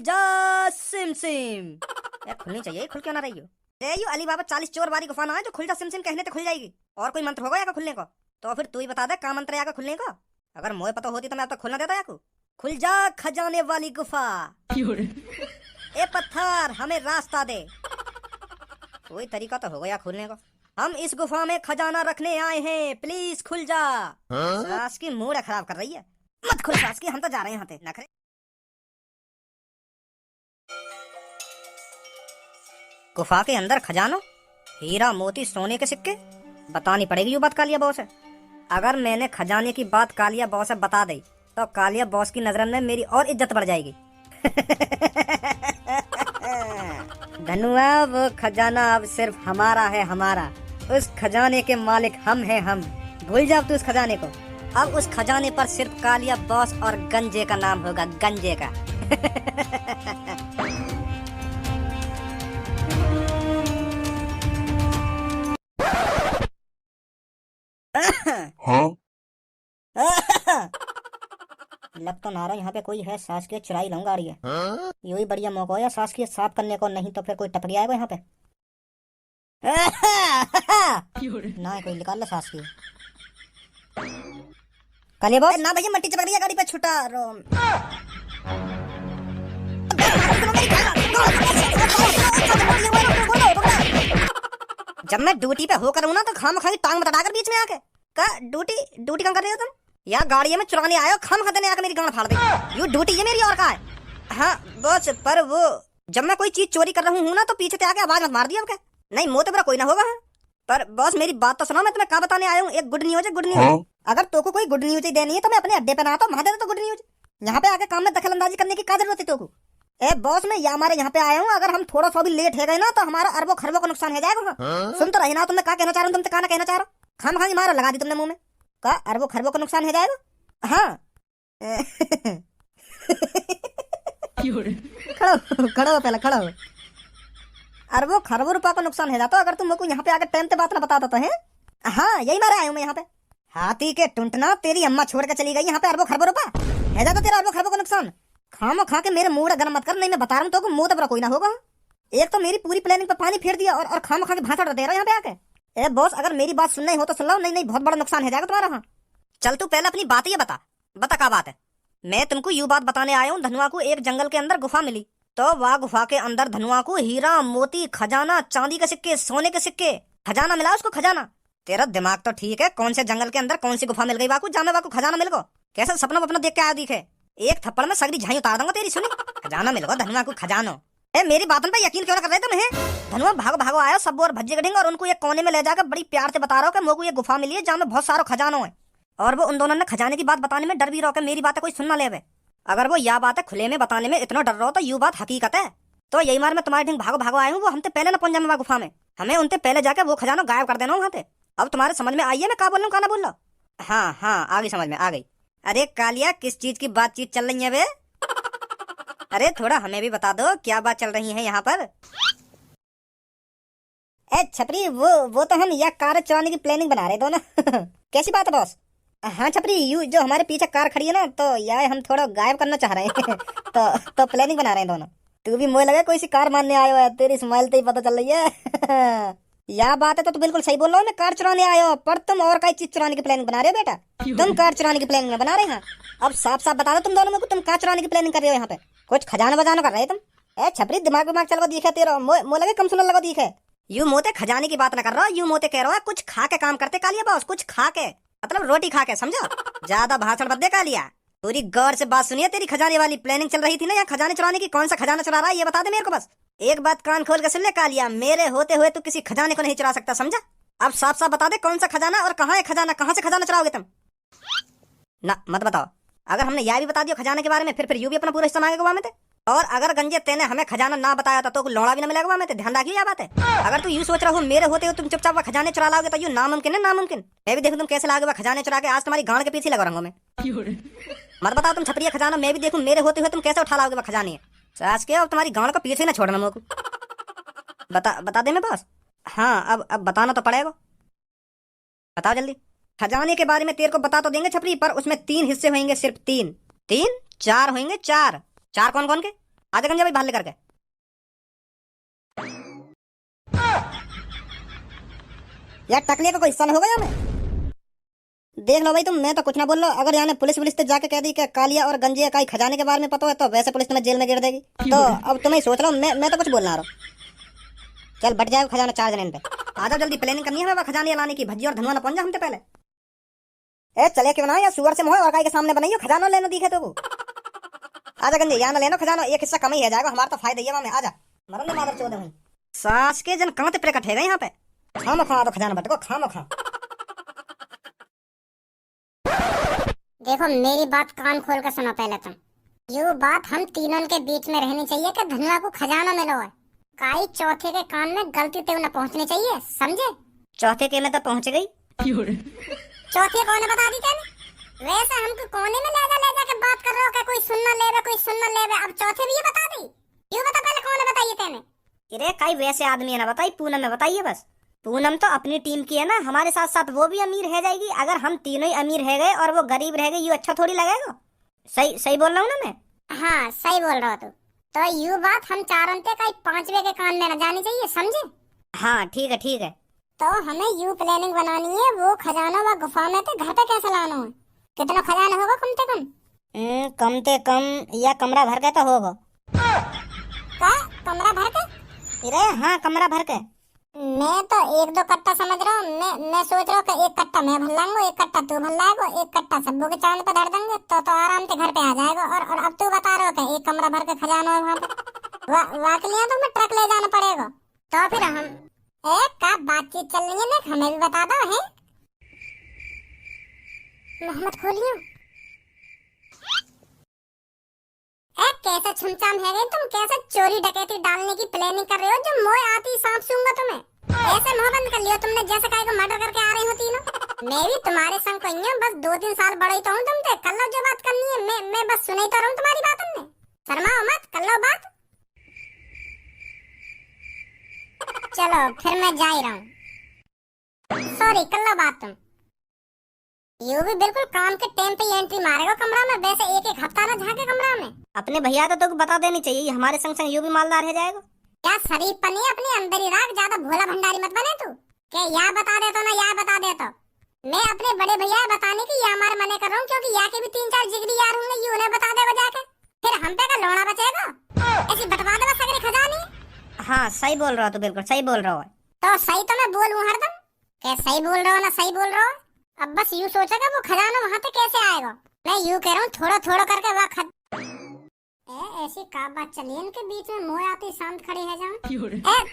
जा SIM SIM. यार खुलनी चाहिए, खुल क्यों ना रही हो? यू अली बाबा 40 चोर बारी गुफा ना है जो खुल जा सिम सिम कहने तो खुल जाएगी। और कोई मंत्र होगा या खुलने को? तो फिर तू ही बता दे का मंत्र या खुलने का। अगर मुझे पता होती तो मैं अब तक खोलना देता या को। खुल जा खजाने वाली गुफा। ए पत्थर हमें रास्ता दे। कोई तरीका तो होगा या खुलने का। हम इस गुफा में खजाना रखने आए हैं, प्लीज खुल जा। सास की मूड खराब कर रही है। मत खुल सास की, हम तो जा रहे हैं यहाँ पे नखरे। गुफा के अंदर खजानो, हीरा मोती सोने के सिक्के। बतानी पड़ेगी ये बात कालिया बॉस है। अगर मैंने खजाने की बात कालिया बॉस है बता दी तो कालिया बॉस की नजर में मेरी और इज्जत बढ़ जाएगी। धनुआ वो खजाना अब सिर्फ हमारा है, हमारा। उस खजाने के मालिक हम हैं, हम। भूल जा तू उस खजाने को। अब उस खजाने पर सिर्फ कालिया बॉस और गंजे का नाम होगा, गंजे का। हाँ? लग तो ना रहा यहाँ पे कोई है, सास के चुराई लूंगा रही है। यही बढ़िया मौका है सास की साफ करने को, नहीं तो फिर कोई टपक आएगा यहाँ पे। ना कोई निकाल लो सास की। कालिया बॉस ना भैया, मट्टी चपक रही है गाड़ी पे, छुटा रो। जब मैं ड्यूटी पे होकर हूँ ना तो खाम खाई टांग बता कर बीच में आके का ड्यूटी ड्यूटी कहाँ कर रहे हो तुम? या गाड़ी में चुराने आए हो, खाम खाते आके मेरी गांड फाड़ दी। यू ड्यूटी है मेरी और का है? हाँ बॉस, पर वो जब मैं कोई चीज चोरी कर रहा हूँ ना तो पीछे से आके आवाज मत मार दिया क्या? नहीं मोते पर कोई ना होगा। हाँ? पर बॉस मेरी बात तो सुनो, मैं तुम्हें क्या बताने आया हूँ, एक गुड न्यूज है, गुड न्यूज। हाँ? अगर तो कोई गुड न्यूज देनी है तो मैं अपने अड्डे पे ना आता, वहां दे तो गुड न्यूज। यहाँ पे आके काम में दखल अंदाजी करने की क्या जरूरत है तो? ए बॉस मैं हमारे यहाँ पे आया हूँ, अगर हम थोड़ा सा भी लेट हो गए ना तो हमारा अरबों खरबों का नुकसान हो जाएगा। सुन तो रही ना, तुमने क्या कहना चाह रहा हूँ, तुमसे क्या कहना चाह रहा हूँ? खाम खाई मारा लगा दी तुमने मुंह में। का अरबों खरबों का नुकसान हो जाएगा? हाँ। खड़ो पहले खड़ो। अरबों खरबों रुपया का नुकसान हो जाता अगर तुम मुझको यहाँ पे आकर टाइम पे बात ना बताता तो है। हाँ यही मारा आया हूँ मैं यहाँ पे। हाथी के टुंटना, तेरी अम्मा छोड़ के चली गई, यहाँ पे अरबों खरबों रुपया है जाता तेरा, अरबों खरबों का नुकसान। खामो खा के मेरे मूड गर्म मत कर, नहीं मैं बता रहा हूँ तो मुंह तो कोई ना होगा। एक तो मेरी पूरी प्लानिंग पे पानी फेर दिया और खामो खा के भाषण दे रहा यहाँ पे आके। ए बॉस अगर मेरी बात सुननी हो तो सुन लो, नहीं नहीं बहुत बड़ा नुकसान हो जाएगा तुम्हारा। हाँ चल तू पहले अपनी बात ही बता, बता क्या बात है। मैं तुमको यू बात बताने आया हूँ, धनुआ को एक जंगल के अंदर गुफा मिली, तो वह गुफा के अंदर धनुआ को हीरा मोती खजाना, चांदी के सिक्के, सोने के सिक्के, खजाना मिला उसको, खजाना। तेरा दिमाग तो ठीक है, कौन से जंगल के अंदर कौन सी गुफा मिल गई वाकू, जामे वाकू खजाना मिल गो? कैसे सपना वपना देख के आया दिखे? एक थप्पड़ में सगरी झाई उतार दूंगा तेरी, सुनी? खजाना मिल गो धनुआ को, खजानो। ए मेरी बातों पे यकीन क्यों ना कर रहे तुम? है धनुआ भागो भागो आया सब और भज्जे कटेंगे और उनको एक कोने में ले जाकर बड़ी प्यार से बता रहा हूँ कि मोको ये गुफा मिली है जहाँ में बहुत सारा खजानो है। और वो उन दोनों ने खजाने की बात बताने में डर भी रहो कि मेरी बातें कोई सुनना ले। अगर वो यह बात है खुले में बताने में इतना डर रहा हो तो यू बात हकीकत है। तो यही मार मैं तुम्हारे ढंग भागो भागो आया हूँ, वो हमसे पहले ना पहुंच जाए गुफा में, हमें उनसे पहले जाके वो खजाना गायब कर देना वहाँ पे। अब तुम्हारे समझ में आई है मैं क्या बोल रहा हूँ, क्या ना बोल रहा? हाँ हाँ आ गई, समझ में आ गई। अरे कालिया किस चीज की बातचीत चल रही है बे? अरे थोड़ा हमें भी बता दो क्या बात चल रही है यहाँ पर। ए छपरी वो तो हम यह कार चलाने की प्लानिंग बना रहे दोनों। कैसी बात है बॉस? हाँ छपरी, यू जो हमारे पीछे कार खड़ी है ना तो यह हम थोड़ा गायब करना चाह रहे हैं। तो प्लानिंग बना रहे हैं दोनों। तू भी मुझे लगा कोई सी कार मारने आयो है, तेरी स्माइल से ही पता चल रही है। यह बात है तो बिल्कुल सही बोल रहा हूँ, मैं कार चुराने आया हूँ, पर तुम और कई चीज चुराने की प्लानिंग बना रहे हो बेटा। तुम कार चुराने की प्लानिंग बना रहे हैं। अब साफ साफ बता दो तुम दोनों में तुम कार चुराने की प्लानिंग कर रहे हो यहाँ पे, कुछ खजाना बजाना कर रहे तुम? ए छपरी दिमाग दिमाग चल दिखे तेरा, मुझे लगे कम सुनने लगा दिखे। यू मोते खजाने की बात ना कर रहा, यू मोते कह रहा है कुछ खा के काम करते कालिया बॉस, कुछ खा के मतलब रोटी खा के, समझो? ज्यादा भाषण मत दे कालिया, पूरी गौर से बात सुनिए। तेरी खजाने वाली प्लानिंग चल रही थी ना यहाँ खजाने चुराने की, कौन सा खजाना चुरा रहा है ये बता दे मेरे को बस। एक बात कान खोल के सुन ले कालिया, मेरे होते हुए तू किसी खजाने को नहीं चुरा सकता, समझा? अब साफ साफ बता दे कौन सा खजाना और कहाँ है खजाना, कहाँ से खजाना चुराओगे तुम? ना मत बताओ। अगर हमने यह भी बता दिया खजाने के बारे में फिर यू भी अपना पूरा हिस्सा मांगेगा वहां में थे। और अगर गंजे तेने हमें खजाना ना बताया था तो लौड़ा भी ना मिलेगा वहां में थे, ध्यान रखिए यह बात है। अगर तू यूं सोच रहा हो मेरे होते हुए तुम चुपचाप खजाने चुरा लाओगे तो यू नामुमकिन है, नामुमकिन। मैं भी देखूं तुम कैसे लाओगे खजाने चुरा के, आज तुम्हारी गांड के पीछे लगा रंगों में। मत बताओ तुम छपरिया खजाना, मैं भी देखूं मेरे होते हुए तुम कैसे उठा लाओगे खजाने। सास के अब तुम्हारी गांड को पीछे ना छोड़ना मेरे को। बता दे मेरे पास। हाँ अब बताना तो पड़ेगा, बताओ जल्दी। खजाने के बारे में तेरे को बता तो देंगे छपरी, पर उसमें 3 हिस्से होंगे, सिर्फ 3। 3 4 होंगे, 4 4 कौन कौन के? आजा गंजा भाई बाहर लेकर के। यार टकलिया का कोई सन हो गया हमें। देख लो भाई तुम, मैं तो कुछ ना बोल लो। अगर यहाँ पुलिस पुलिस से जाके कह दी कि कालिया और गंजे का खजाने के बारे में पता है तो वैसे पुलिस तुम्हें जेल में गिर देगी। तो अब तुम्हें सोच लो, मैं तो कुछ बोलना रहा। चल बट जाए खजाना 4 जने पे। आजा जल्दी, प्लानिंग करनी है हमें खजाने लाने की। भज्जी और धनुआ ना पहुंच जा हमसे पहले। ए चले क्यों ना या सुअर से मोह और गाय के सामने बनाइयो खजाना लेना दिखे तो वो। आजा गंजे यहाँ ना लेना खजाना, एक हिस्सा कम ही है जाएगा, हमारा तो फायदा ही है। आजा मरन मादर चौदह भाई सास के जन कहाँ ते प्रकट है यहाँ पे। खाम खा तो खजाना बट को खाम खा। देखो मेरी बात कान खोल कर सुनो पहले तुम। ये बात हम तीनों के बीच में रहनी चाहिए कि धनुआ को खजाना मिलो है। काई चौथे के कान में गलती तक न पहुंचनी चाहिए, समझे। चौथे के में तो पहुंच गई। चौथे कौन बता दी तेने? वैसे हमको कोने में ले जा के बात कर रहे हो कि कोई सुनना ले कोई सुनना ले। अब चौथे भी ये बता दी। ये बता पहले कौन बताइए तेने? अरे काई वैसे आदमी है ना बताई, पूनम में बताइए बस। पूनम तो अपनी टीम की है ना, हमारे साथ साथ वो भी अमीर रह जाएगी। अगर हम तीनों ही अमीर रह गए और वो गरीब रह गए, ये अच्छा थोड़ी लगेगा। सही सही बोल रहा हूँ ना मैं? हाँ सही बोल रहा हो तू। तो यू बात हम चारों के कई पांचवे के कान में न जानी चाहिए, समझे। हाँ ठीक है ठीक है। तो हमें यू प्लानिंग बनानी है, वो खजाना व गुफा में थे घर पे कैसे लाना है। कितना खजाना होगा कम से कम? कम से कम या कमरा भर के तो होगा। का कमरा भर के? अरे हाँ कमरा भर के। मैं तो 1-2 कट्टा समझ रहा हूँ। मैं सोच रहा हूँ कि 1 कट्टा मैं भर लाऊंगा, 1 कट्टा तू भर लाएगा, 1 कट्टा सबों के चांद पे धर देंगे तो आराम से घर पे आ जाएगा। और अब तू बता रहा हो कि 1 कमरा भर के खजाना है वहाँ पे। वाकई तो हमें ट्रक ले जाना पड़ेगा। तो फिर हम एक का बातचीत चल रही है ना, हमें भी बता दो है। मोहम्मद खोलियो कैसा छुमछाम है गई तुम। कैसे चोरी डकैती डालने की प्लानिंग कर रहे हो जो मोए आती सांप सूंगा तुम्हें। ऐसे मुंह बंद कर लियो तुमने जैसे काहे को मर्डर करके आ रही होती ना। मैं भी तुम्हारे संग कोई हूं, बस 2-3 साल बड़ा ही तो हूं तुमसे। कर लो जो बात करनी है, मैं बस सुन ही तो रहा हूं तुम्हारी बात। हमने शर्माओ मत, कर लो बात। चलो फिर मैं जा ही रहा हूँ। सॉरी कर लो बात तुम। यू भी बिल्कुल काम के टाइम पे एंट्री मारेगा कमरा में। वैसे 1-1 हफ्ता ना झाके कमरा में। अपने भैया तो बता देनी चाहिए, हमारे संग संग यू भी मालदार है जाएगा। क्या शरीफ पनी अपने अंदर ही रख, ज्यादा भोला भंडारी मत बने तू। क्या या बता दे तो ना या बता दे तो। मैं अपने बड़े भैया बताने की या हमारे मने कर रहा हूँ, क्योंकि या के भी 3-4 जिगरी यार होंगे। यू उन्हें बता देगा जाके, फिर हम पे का लोड़ा बचेगा। ऐसी बटवा देगा सगरे खजानी। हाँ सही बोल रहा हो, तो बिल्कुल सही बोल रहा हो। तो सही तो मैं बोलूं हरदम। क्या सही बोल रहा हो ना सही बोल रहा हो। अब बस यू सोचेगा वो खजाना वहाँ पे कैसे आएगा। मैं यू कह रहा हूँ थोड़ा थोड़ा करके वह ऐसी का बात चली इनके बीच में। मोह आती शांत खड़ी है जहाँ।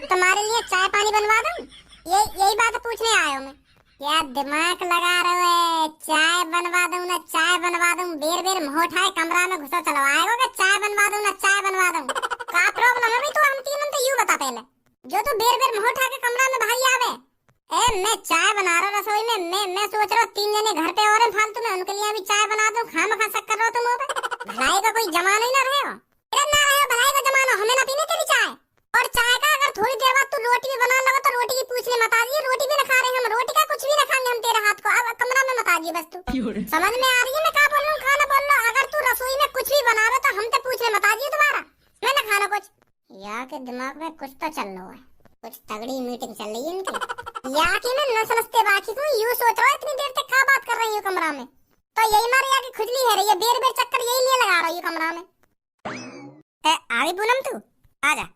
तुम्हारे लिए चाय पानी बनवा दूं? यही बात पूछने आया हूँ मैं। क्या दिमाग लगा रहे हो? चाय बनवा दूं ना चाय बनवा दूं। बेर बेर मुंह उठाए कमरा में घुसा चलो आएगा कि चाय बनवा दूं ना चाय बनवा दूं। का प्रॉब्लम है भाई? तो हम तीनों तो यू बता पहले जो तू बेर बेर मुंह उठा के कमरा में भाई आवे। मैं चाय बना रहा हूँ रसोई में। मैं सोच रहा हूँ 3 जने घर पे और फालतू में, उनके लिए भी चाय बना दूं। खाम खा सक कर रहे हो तुम। भलाई का कोई जमाना ही ना रहे हो। ना रहे भलाई का जमाना। हमें ना पीने तेरी चाय। और चाय का अगर थोड़ी देर बाद तू रोटी भी बना लगा तो रोटी की पूछने मत आ रही। रोटी भी ना खा रहे हम। रोटी का कुछ भी ना खाएंगे हम तेरे हाथ को। अब कमरा में मत आ जी बस तू। समझ में आ रही है मैं क्या बोल रहा हूँ? खाना बोल रहा हूँ। अगर तू रसोई में कुछ भी बनावे तो हमसे पूछने मत आ जी तुम्हारा। मैं ना खाना कुछ। या के दिमाग में कुछ तो चल रहा है। कुछ तगड़ी मीटिंग चल रही है इनकी। या की मैं न समझते बाकी को यू सोच रहा है इतनी देर तक क्या बात कर रही हूँ कमरा में। तो यही मारे या की खुजली है रही है। बेर बेर चक्कर यही लिए लगा रही है कमरा में। आई पूनम तू आजा।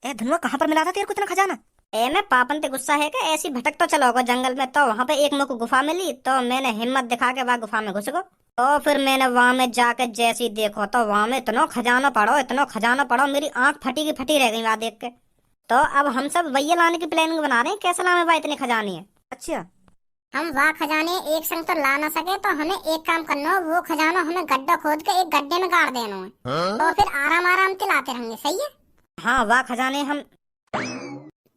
धनुआ कहाँ पर मिला था तेरे को इतना खजाना? मैं पापन ते गुस्सा है कि ऐसी भटक तो चलो जंगल में। तो वहाँ पे एक मेरे को गुफा मिली तो मैंने हिम्मत दिखा के वहाँ गुफा में घुस गो। तो फिर मैंने वहाँ में जाके जैसी देखो तो वहाँ में इतना खजाना पड़ो मेरी आंख फटी की फटी रह गई वहाँ देख के। तो अब हम सब वही लाने की प्लानिंग बना रहे हैं। कैसे लाने वहाँ इतने खजाने हैं? अच्छा हम वहाँ खजाने एक संग तो ला ना सके तो हमें एक काम करना हो। वो खजाना हमें गड्ढा खोद के एक गड्ढे में गाड़ देना है। तो फिर आराम आराम से लाते रहेंगे। सही है? हाँ वहाँ खजाने हम।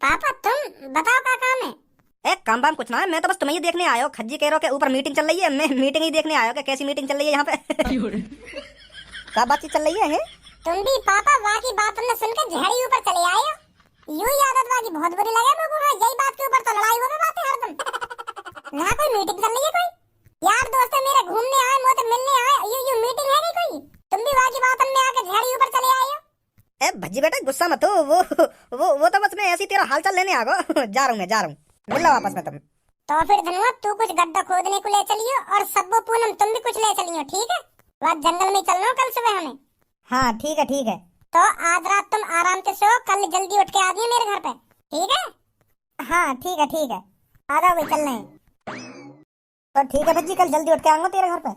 पापा तुम बताओ क्या काम है? एक काम बाम कुछ ना है। मैं तो बस तुम्हें ही देखने आया हूँ। खज्जी कह रहे हो के ऊपर मीटिंग चल रही है। मैं मीटिंग ही देखने आया हूँ। कैसी मीटिंग चल रही है यहाँ पे? क्या बातचीत चल रही है? तुम भी पापा वहाँ की बात तुमने सुनकर झड़ी ऊपर चले आए हो। यूं ही आदत वाकी बहुत बुरी लगे मुझको। यही बात के ऊपर तो लड़ाई हो बातें हरदम। ना कोई मीटिंग चल रही है कोई। यार दोस्त है मेरे घूमने आए मुझे मिलने आए। यू मीटिंग है नहीं कोई। तुम भी वहाँ की बात में आके झड़ी ऊपर चले आए हो। ए भज्जी बेटा गुस्सा मत हो, वो तो बस मैं ऐसी तेरा हालचाल लेने आ गो। जा रहा हूँ मैं, जा रहा हूँ, मिल लो वापस में तुम। तो फिर धनुआ तू कुछ गड्ढा खोदने को ले चलियो और सब्बो पूनम तुम भी कुछ ले चलियो, ठीक है? वहाँ जंगल में चलना कल सुबह हमें। हाँ ठीक है ठीक है। तो आज रात तुम आराम से सो, कल जल्दी उठ के आ जाइए मेरे घर पे, ठीक है? हाँ ठीक है ठीक है, आ जाओ भाई, चल रहे हैं। तो ठीक है भज्जी, कल जल्दी उठ के आऊंगा तेरे घर पे।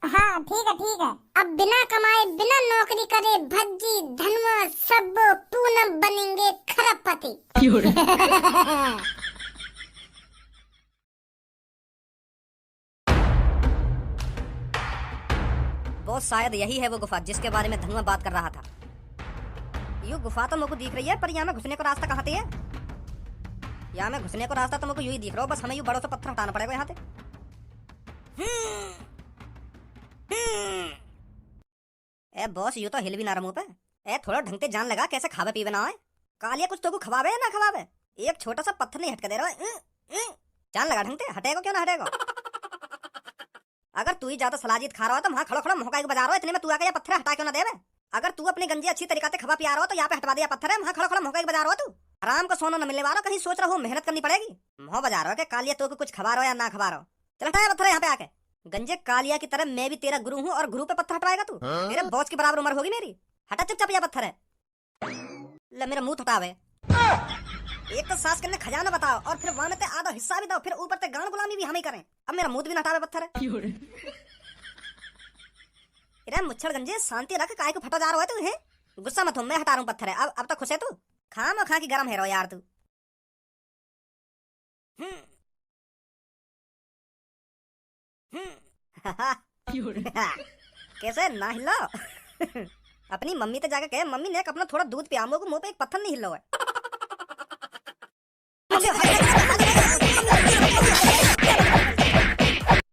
हाँ ठीक है ठीक है। अब बिना कमाए बिना नौकरी करे भज्जी धनुआ सब पूनम बनेंगे खरबपति। वो शायद यही है वो गुफा जिसके बारे में धनुआ बात कर रहा था। यू गुफा तो मुझको दिख रही है, पर यहाँ में घुसने को रास्ता कहाँ से है? यहाँ में घुसने को रास्ता तो मुझको यू ही दिख रहा हो, बस हमें यू बड़ों से पत्थर हटाना पड़ेगा यहाँ से। ए बॉस, यू तो हिल भी ना रहा मुंह पे। ए थोड़ा ढंग से जान लगा, कैसे खावे पीवे ना है। कालिया कुछ तो को खवावे या ना खवावे, एक छोटा सा पत्थर नहीं हटके दे रहा है। जान लगा ढंग से, हटेगा क्यों ना हटेगा। अगर तू ही ज्यादा सलाजीत खा रहा हो तो वहां खड़ो खड़ो मोहकाई को बजा रहा हो, इतने में तू आके ये पत्थर हटा क्यों ना देवे। अगर तू अपनी गंजी अच्छी तरीके से खवा पिया रहा हो तो यहाँ पे हटवा दिया पत्थर है, वहां खड़ो खड़ो मोहकाई को बजा रहा हो। तू आराम को सोना न मिलने वाला, कहीं सोच रहा हो मेहनत करनी पड़ेगी। मोह बजा रहा हो कि कालिया तो कुछ खवा रहा हो या ना खवा रहा हो। चल हटाया पत्थर यहाँ पे आके। गंजे कालिया की तरह मैं भी तेरा गुरु हूँ और गुरु पे पत्थर हटवाएगा तू? मेरे बॉस की बराबर उम्र होगी मेरी। हटा चुपचाप, यह पत्थर है। ले मेरा मुंह हटावे। एक तो सास करने खजाना बताओ और फिर वहां ते आधा हिस्सा भी दो, फिर ऊपर से गान गुलामी भी हम ही करें। अब मेरा मुंह भी ना हटावे पत्थर है। अरे मुच्छड़ गंजे शांति रख, काय को फटा जा रहा है तू? है गुस्सा मत हो, मैं हटा रहा हूँ पत्थर है। अब तो खुश है तू? खाम खा की गरम है रो यार तू। कैसे ना हिलो। अपनी मम्मी तो जाके कहे, मम्मी ने अपना थोड़ा दूध पिया, मुंह पे एक पत्थर नहीं हिलो है।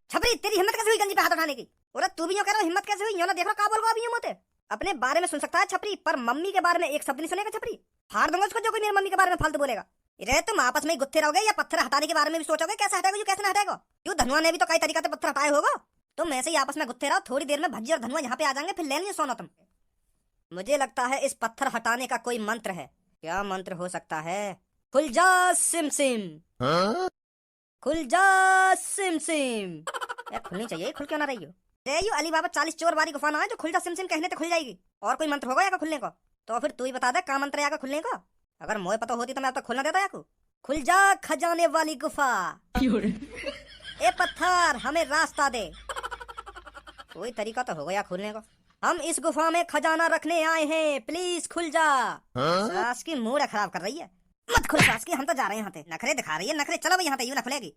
छपरी तेरी हिम्मत कैसे हुई गंजी पे हाथ उठाने की? और तू भी यूं कह रहा, हिम्मत कैसे हुई? यूं ना देख रहा का बोल रहा अभी यूं मोते। अपने बारे में सुन सकता है छपरी, पर मम्मी के बारे में एक शब्द नहीं सुनेगा छपरी। फाड़ दूंगा उसको जो कोई मेरी मम्मी के बारे में फालतू बोलेगा। रे तुम आपस में ही गुत्थे रहोगे या पत्थर हटाने के बारे में भी सोचोगे? कैसे हटेगा, कैसे ना हटेगा? क्यों धनुआ ने भी तो कई तरीके से पत्थर हटाए होगा। तुम ऐसे ही आपस में गुत्थे रहो, थोड़ी देर में भज्जी और धनुआ यहाँ पे आ जाएंगे, फिर ले लेंगे सोना तुम। मुझे लगता है इस पत्थर हटाने का कोई मंत्र है। क्या मंत्र हो सकता है? खुल जा सिम सिम, खुल जा सिम सिम। यार खुलनी चाहिए, खुल क्यों ना रही हो? यू अली बाबा 40 चोर बारी गुफा ना है जो खुल जा सिम सिम कहने तो खुल जाएगी। और कोई मंत्र होगा या खुलने को? तो फिर तू ही बता दे क्या मंत्र है खुलने का। अगर मोए पता होती तो मैं अब तक खोलना देता याकू। खुल जा खजाने वाली गुफा, ए पत्थर हमें रास्ता दे। कोई तरीका तो होगा या खोलने को। हम इस गुफा में खजाना रखने आए हैं, प्लीज खुल जा। सास की मूड खराब कर रही है। मत खुल सास की, हम तो जा रहे हैं यहाँ से। नखरे दिखा रही है, नखरे। चलो भाई यहाँ पे, यूं ना खुलेगी।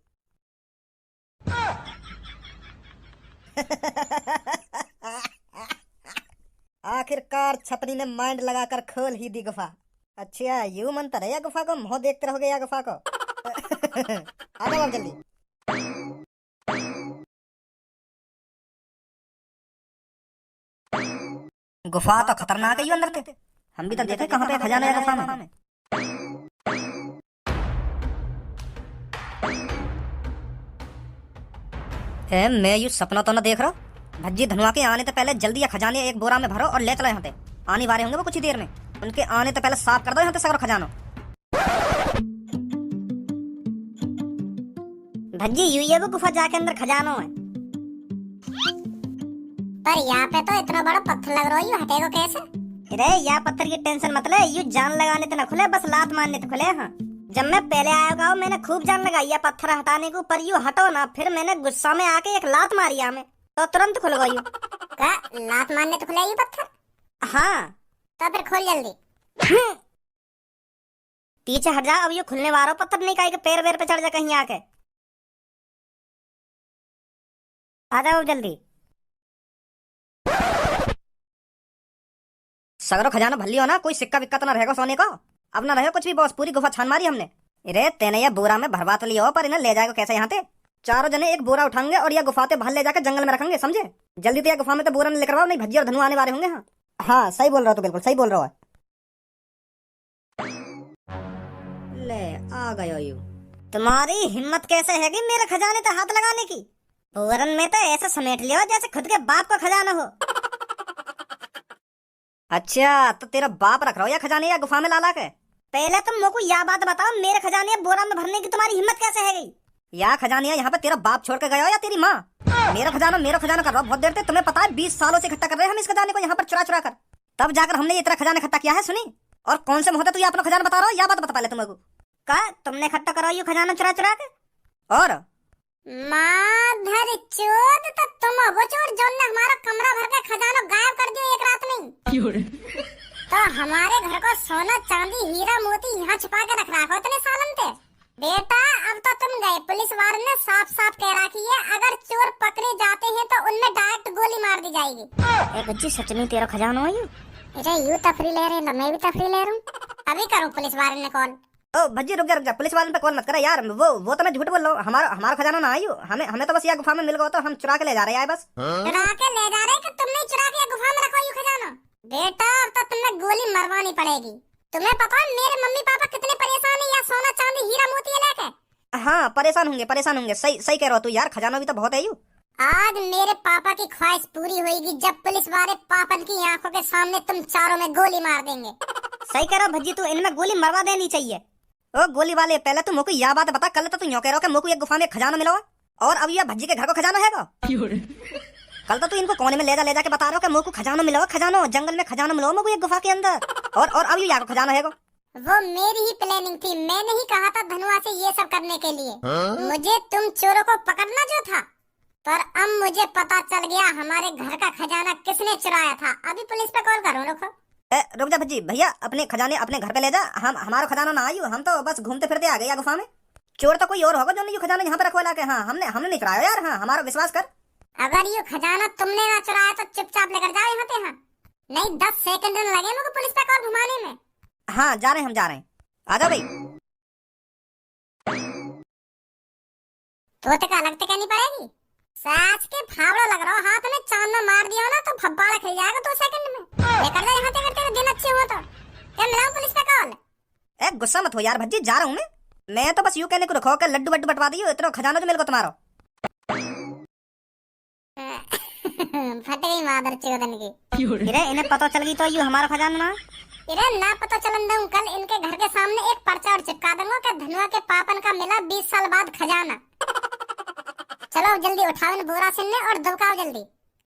आखिरकार छपरी ने माइंड लगाकर खोल ही दी गुफा। अच्छा यू मंत्र है या गुफा को मुंह देखते रहोगे या गुफा को? आ जाओ जल्दी। गुफा तो खतरनाक है, यू अंदर थे। हम भी तो देखे कहाँ पे खजाना है गुफा में। मैं यू सपना तो ना देख रहा। भज्जी धनुआ के आने से पहले जल्दी या खजाने एक बोरा में भरो और ले चलो यहाँ पे। आने वाले होंगे वो कुछ ही देर में, उनके आने से पहले साफ कर दो यहाँ पे सगरो खजानो। भज्जी यू ये वो गुफा जाके अंदर खजानो है। पर यहाँ पे तो इतना बड़ा पत्थर लग रहा है, यू हटेगा कैसे? अरे यहाँ पत्थर की टेंशन मत ले, यू जान लगाने तो ना खुले, बस लात मारने तो खुले। हाँ जब मैं पहले आया मैंने खूब जान लगाई है पत्थर हटाने को, पर यू हटो ना। फिर मैंने गुस्सा में आके एक लात मारी हमें, तो तुरंत खुल गई। क्या लात मारने तो खुला ये पत्थर? हाँ तो फिर खोल जल्दी। पीछे हट जा, अब ये खुलने वाला पत्थर नहीं कहीं के पैर वेर पे चढ़ जा कहीं आके। आ जाओ जल्दी। सगरो खजाना भल्ली हो ना, कोई सिक्का विक्का तो ना रहेगा सोने का। अब ना रहे कुछ भी बॉस, पूरी गुफा छान मारी हमने। अरे तेने ये बोरा में भरवा तो लिया हो, पर इन्हें ले जाएगा कैसे यहाँ से? चारों जने एक बोरा उठाएंगे और ये गुफा से बाहर ले जाकर जंगल में रखेंगे, समझे? जल्दी से गुफा में तो बोरा लेकर आओ, नहीं भज्जी और धनु आने वाले होंगे। हाँ हाँ सही बोल रहा हो, तो बिल्कुल सही बोल रहा है। ले आ गयो यू। तुम्हारी हिम्मत कैसे है कि मेरे खजाने पे हाथ लगाने की? बोरन में तो ऐसा समेट लियो जैसे खुद के बाप का खजाना हो। अच्छा, तो तेरा बाप रख रहा हो या खजाने या गुफा में लाला के? पहले तुम मेरे को यह बात बताओ, मेरे खजाने बोरा में भरने की तुम्हारी हिम्मत कैसे है गई? या खजानिया यहाँ पे तेरा बाप छोड़ के गया हो या तेरी माँ? मेरा खजाना कर रहा हो बहुत देर से। तुम्हें पता है 20 सालों से इकट्ठा कर रहे हैं हम इस खजाने को यहाँ पर चुरा चुरा कर, तब जाकर हमने ये तेरा खजाना इकट्ठा किया है। सुनी, और कौन से मुहूर्त तू ये अपना खजाना बता रहा हो, या बात बता पहले तुम को। का तुमने इकट्ठा करा ये खजाना चुरा चुरा के? और माधर चोद, तो तुम वो चोर जो ने हमारा कमरा भर के खजाना गायब कर दिया एक रात में। तो हमारे घर को सोना चांदी हीरा मोती यहाँ छुपा के रख रखा हो इतने सालन थे। बेटा अब तो तुम गए, पुलिस वाले ने साफ साफ कह रखी है अगर चोर पकड़े जाते हैं तो उनमें डायरेक्ट गोली मार दी जाएगी। ए बच्ची, सच में तेरा खजाना है? अरे यू तफरी ले रहे हैं, मैं भी तफरी ले रहा हूँ। अभी करूँ पुलिस वाले ने कॉल। ओ भज्जी रुक जा, पुलिस वाले पे कॉल मत करा यार। वो तो मैं झूठ बोल रहा हूँ, हमारा खजाना ना आयु। हमें तो बस यहाँ गुफा में मिल गया, तो हम चुरा के ले जा रहे हैं बस। चुरा के ले जा रहे हैं कि तुमने चुरा के गुफा में रखा ये खजाना? बेटा अब तो तुम्हें गोली मरवानी पड़ेगी। तुम्हें पता है मेरे मम्मी पापा कितने परेशान है या सोना चांदी हीरा मोती लेके? हाँ, परेशान होंगे। सही कह रहा हो तू यार, खजाना भी तो बहुत है यू। आज मेरे पापा की ख्वाहिश पूरी होगी जब पुलिस वाले पापन की आंखों के सामने तुम चारों में गोली मार देंगे। सही कह रहा भज्जी, तू इनमें गोली मरवा देनी चाहिए। ओ गोली वाले, पहले तू मोको यह बात बता, कल तो तू यूं कह रहा कि मोको एक गुफा में खजाना मिला और अब यह भज्जी के घर को खजाना है। कल तो तू इनको कोने में ले जा के बता रहा हो कि मोको खजाना मिला, खजाना जंगल में खजाना मिला मोको एक गुफा के अंदर, और अब यहाँ को खजाना है। वो मेरी ही प्लानिंग थी, मैंने ही कहा था धनुआ से ये सब करने के लिए। मुझे तुम चोरों को पकड़ना जो था, पर अब मुझे पता चल गया हमारे घर का खजाना किसने चुराया था। अभी पुलिस पे कॉल करूँ, रुको। रुक जा भज्जी, भैया अपने खजाने अपने घर पे ले जा। हमारा खजाना ना आयु, हम तो बस घूमते फिरते आ गए गुफा में। चोर तो कोई और होगा जो नहीं खजाना यहाँ पे रखवा के। हाँ, हमने नहीं चुराया यार। हाँ, हमारा विश्वास कर। अगर ये खजाना तुमने ना चुराया तो चुपचाप लेकर जाओ यहाँ पे। हाँ नहीं, 10 सेकंड लगे मुझे पुलिस पे कॉल घुमाने में। हाँ, जा रहे हैं। आ जाओ भाई। तोते का लगते कहनी पड़ेगी। साच के फावड़ा लग रहा हो, हाथ में चांद में मार दिया ना तो फब्बारा खिल जाएगा 2 सेकंड में। लेकर जा यहाँ से, तेरे दिन अच्छे हो तो। क्या मिलाऊं पुलिस पे कॉल? ए गुस्सा मत हो यार भज्जी, जा रहा हूँ मैं तो बस यूं कहने को रखो कि लड्डू वड्डू बटवा दियो, इतना खजाना जो मिल गया तुम्हारा। फट गई मादर चोदन की। इन्हें पता चल गई तो यू हमारा खजाना ना। ना पता चलन दूं, कल इनके घर के सामने एक पर्चा और चिपका दूंगा कि धनुआ के पापन का मिला 20 साल बाद खजाना। चलो जल्दी उठाओ इन बोरा सिन्ने और दबकाओ जल्दी।